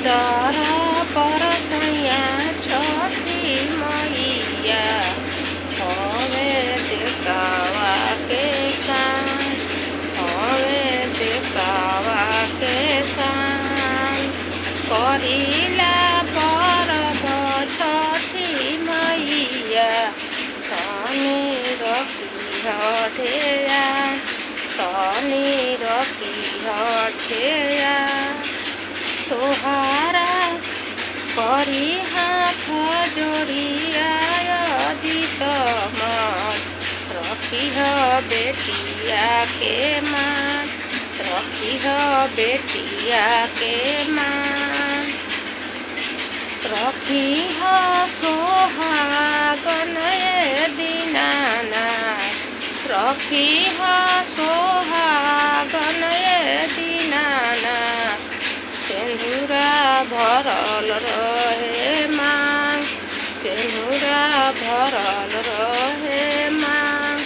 Border पर सैया छठी मैया हवे देशवा के शान, हवे देशवा के शान। करिला परब छठी मैया तनी रखिह ध्यान, तनी रखिह ध्यान। तोहारा करी हाथ जोड़िया दित मन, रखिह बेटिया के मान, रखिह बेटिया के मान। रखिह सोहागन ये दीनानाथ, रखिह सोहागन ये दीनानाथ। सिंदूरा भरल रहे मांग, सिंदूरा भरल रहे मांग।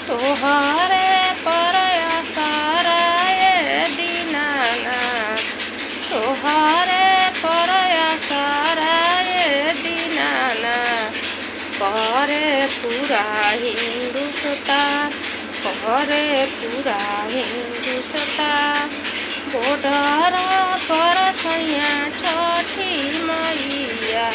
तोहरे पर आसारा ये दीनानाथ, तोहरे पर आसारा ये दीनानाथ। करे पूरा हिंदुस्तान, करे पूरा हिंदुस्तान। बॉर्डर पर सैया छठी मैया